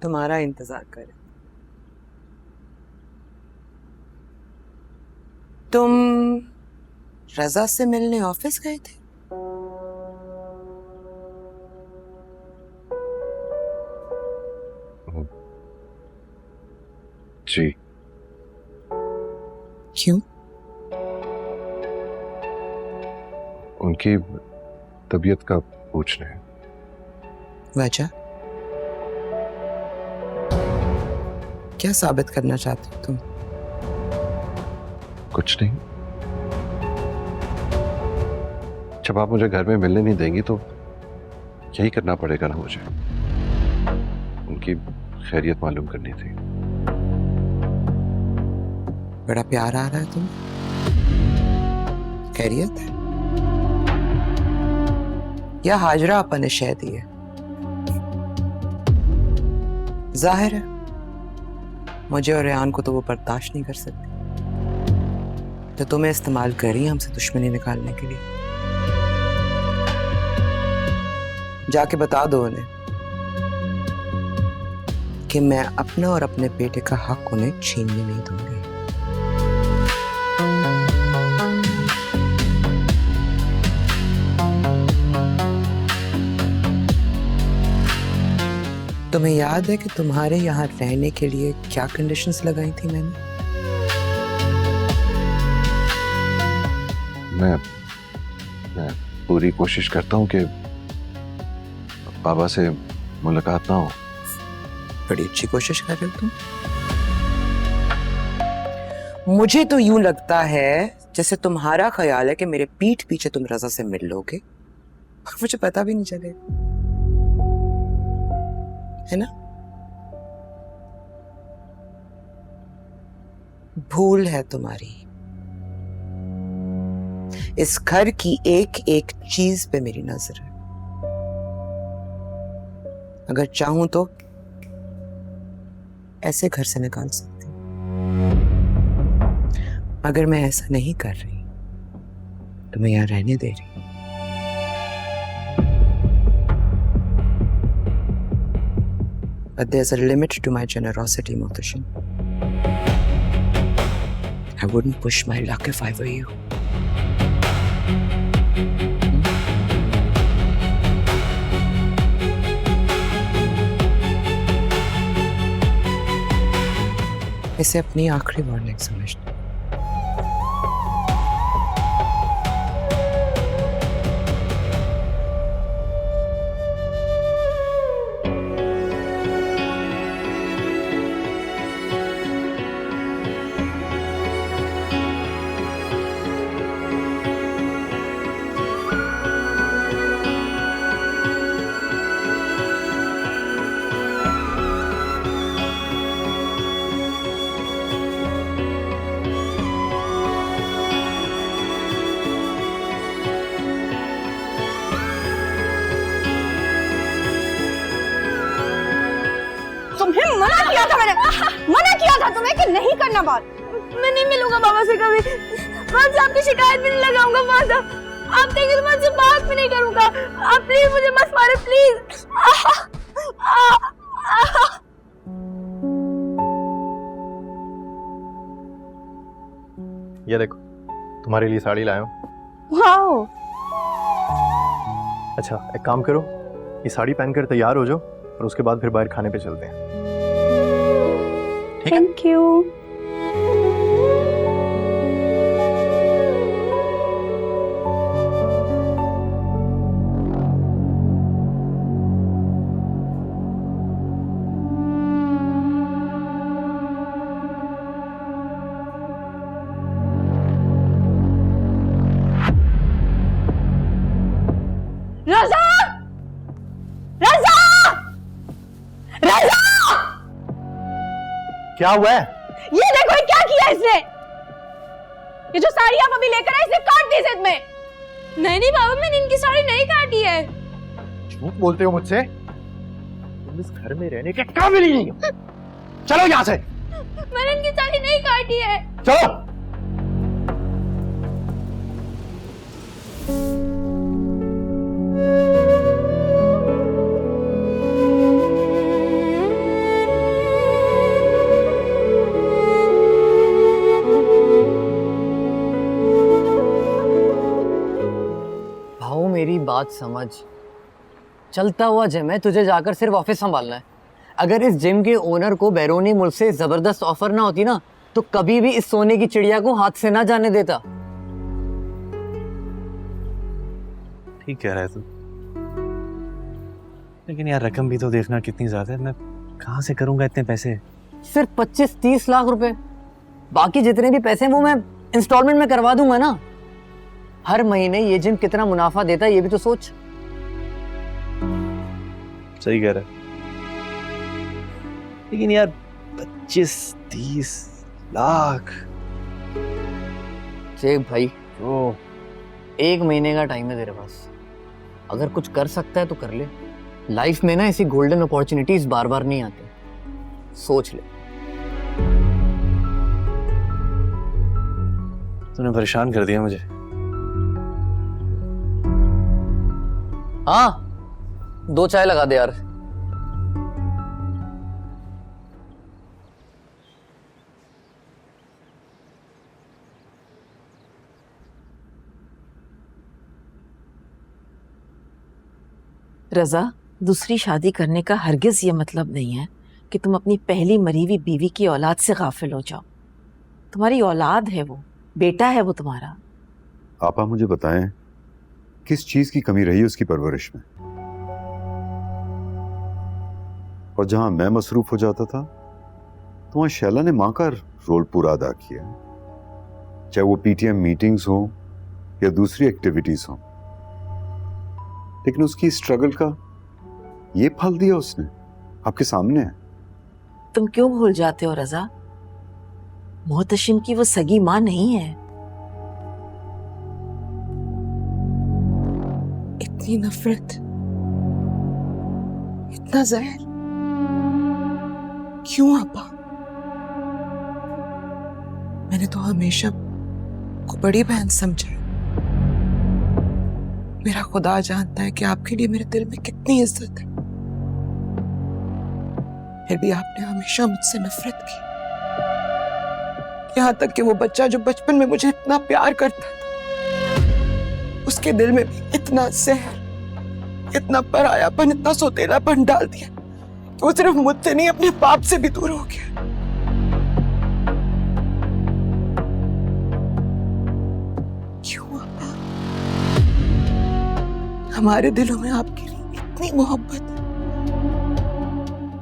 तुम्हारा इंतजार करे। तुम रजा से मिलने ऑफिस गए थे? जी। क्यों? उनकी तबीयत का पूछने हैं। वजह क्या साबित करना चाहते हो तुम? कुछ नहीं। जब आप मुझे घर में मिलने नहीं देंगी तो यही करना पड़ेगा ना मुझे। उनकी खैरियत मालूम करनी थी। बड़ा प्यार आ रहा है तुम्हें? खैरियत है या हाजरा आपा ने शह दी है? जाहिर है मुझे और रेहान को तो वो बर्दाश्त नहीं कर सकती, तो तुम्हें इस्तेमाल करी हमसे दुश्मनी निकालने के लिए। जाके बता दो उन्हें कि मैं अपना और अपने बेटे का हक उन्हें छीनने नहीं दूंगी। तुम्हें याद है कि तुम्हारे यहाँ रहने के लिए क्या कंडीशंस लगाई थी मैंने? मैं पूरी कोशिश करता हूँ कि बाबा से मुलाकात ना हो। बड़ी अच्छी कोशिश कर रहे हो तुम। मुझे तो यूं लगता है जैसे तुम्हारा ख्याल है कि मेरे पीठ पीछे तुम रजा से मिल लोगे और मुझे पता भी नहीं चलेगा, है ना? भूल है तुम्हारी। इस घर की एक एक चीज पे मेरी नजर है। अगर चाहूं तो ऐसे घर से निकाल सकती हूं, मगर मैं ऐसा नहीं कर रही, तो मैं यहां रहने दे रही हूं। But there's a limit to my generosity, Muhtashin. I wouldn't push my luck if I were you. इसे अपनी आखिरी वार्निंग समझना। तुम्हें मना किया था मैंने, मना किया था तुम्हें कि नहीं करना बात। मैं नहीं मिलूंगा बाबा से कभी, वहां से आपकी शिकायत भी नहीं लगाऊंगा। वहां से आप कहेंगे तो मैं आपसे बात भी नहीं करूंगा। आप प्लीज मुझे मत मारे, प्लीज। ये देखो तुम्हारे लिए साड़ी लाया हूं। वाओ। अच्छा एक काम करो, ये साड़ी पहनकर तैयार हो जाओ और उसके बाद फिर बाहर खाने पे चलते हैं। Thank you. रजा! रजा! रजा! क्या हुआ है? ये देखो ये क्या किया इसने। ये जो साड़ी आप अभी लेकर आए इसने काट दी जिद में। नहीं नहीं बाबा, मैंने इनकी साड़ी नहीं काटी है। झूठ बोलते हो मुझसे? तुम इस घर में रहने के काबिल ही नहीं हो। चलो यहाँ से। मैंने इनकी साड़ी नहीं काटी है। चलो। बात समझ। चलता हुआ जिम है, तुझे जाकर सिर्फ ऑफिस संभालना है। अगर इस जिम के ओनर को बैरूनी मुल्क से जबरदस्त ऑफर ना होती ना, तो कभी भी इस सोने की चिड़िया को हाथ से ना जाने देता। ठीक कह रहा है तू, लेकिन यार रकम भी तो देखना कितनी ज्यादा है। मैं कहाँ से करूंगा इतने पैसे? सिर्फ 25-30 लाख रुपए। बाकी जितने भी पैसे हैं वो मैं इंस्टॉलमेंट में करवा दूंगा ना। हर महीने ये जिम कितना मुनाफा देता है ये भी तो सोच। सही कह रहा है, लेकिन यार 25-30 लाख। शेख भाई, ओ 1 महीने का टाइम है तेरे पास। अगर कुछ कर सकता है तो कर ले। लाइफ में ना ऐसी गोल्डन अपॉर्चुनिटीज बार बार नहीं आती, सोच ले। तूने परेशान कर दिया मुझे। हाँ, 2 चाय लगा दे यार। रजा, दूसरी शादी करने का हरगिज ये मतलब नहीं है कि तुम अपनी पहली मरी हुई बीवी की औलाद से गाफिल हो जाओ। तुम्हारी औलाद है वो, बेटा है वो तुम्हारा। आपा मुझे बताएं, किस चीज की कमी रही उसकी परवरिश में? और जहां मैं मसरूफ हो जाता था तो वहां शैला ने मां का रोल पूरा अदा किया, चाहे वो पीटीएम मीटिंग्स हो या दूसरी एक्टिविटीज हो। लेकिन उसकी स्ट्रगल का ये फल दिया उसने, आपके सामने है। तुम क्यों भूल जाते हो रजा, मोहतशिम की वो सगी मां नहीं है। इतनी नफरत, इतना जहर, क्यों आपा? मैंने तो हमेशा को बड़ी बहन समझा। मेरा खुदा जानता है कि आपके लिए मेरे दिल में कितनी इज्जत है, फिर भी आपने हमेशा मुझसे नफरत की। यहाँ तक कि वो बच्चा जो बचपन में मुझे इतना प्यार करता था, उसके दिल में भी इतना जहर, इतना परायापन, इतना सोतेलापन डाल दिया कि वो सिर्फ मुझसे नहीं अपने बाप से भी दूर हो गया। क्यों आपा? हमारे दिलों में आपके लिए इतनी मोहब्बत है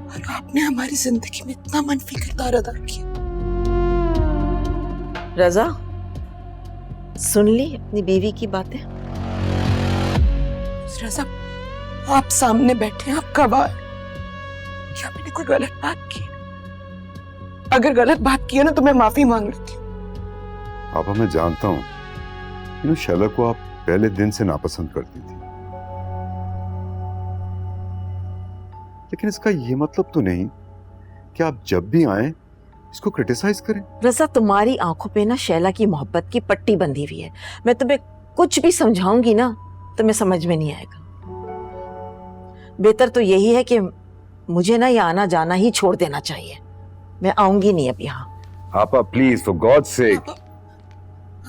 और आपने हमारी जिंदगी में इतना मनफी किरदार अदा किया। रजा, सुन ली अपनी बीवी की बातें? रजा, आप सामने बैठे हैं, आप गवाह हैं। क्या मैंने कोई गलत बात की? अगर गलत बात की है ना तो मैं माफी मांग लेती हूँ। आपा मैं जानता हूं शैला को आप पहले दिन से नापसंद करती थी, लेकिन इसका ये मतलब तो नहीं कि आप जब भी आए इसको क्रिटिसाइज करें। रजा, तुम्हारी आंखों पे ना शैला की मोहब्बत की पट्टी बंधी हुई है। मैं तुम्हें कुछ भी समझाऊंगी ना तुम्हें समझ में नहीं आएगा। बेहतर तो यही है कि मुझे ना ये आना जाना ही छोड़ देना चाहिए। मैं आऊंगी नहीं अब यहाँ। आपा प्लीज, फॉर गॉड सेक।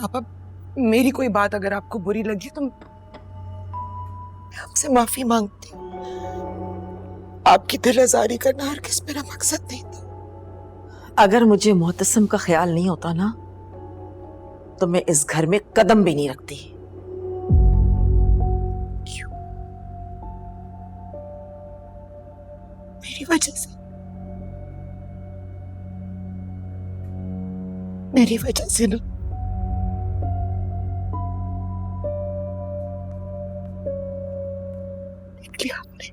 आपा, मेरी कोई बात अगर आपको बुरी लगी तो मैं आपसे माफी मांगती हूँ। आपकी दिल आजारी करना हरगिज़ मेरा मकसद नहीं था। अगर मुझे मोहतसम का ख्याल नहीं होता ना तो मैं इस घर में कदम भी नहीं रखती। क्यों? मेरी वजह से? मेरी वजह से ना? देख लिया आपने,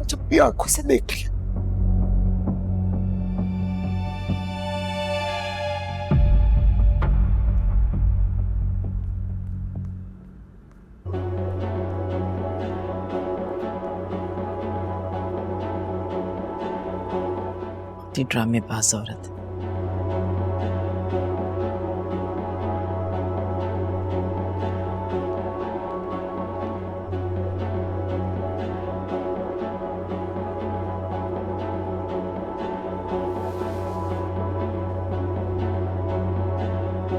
जब भी आंखों से देख लिया। ड्रामेबाज औरत।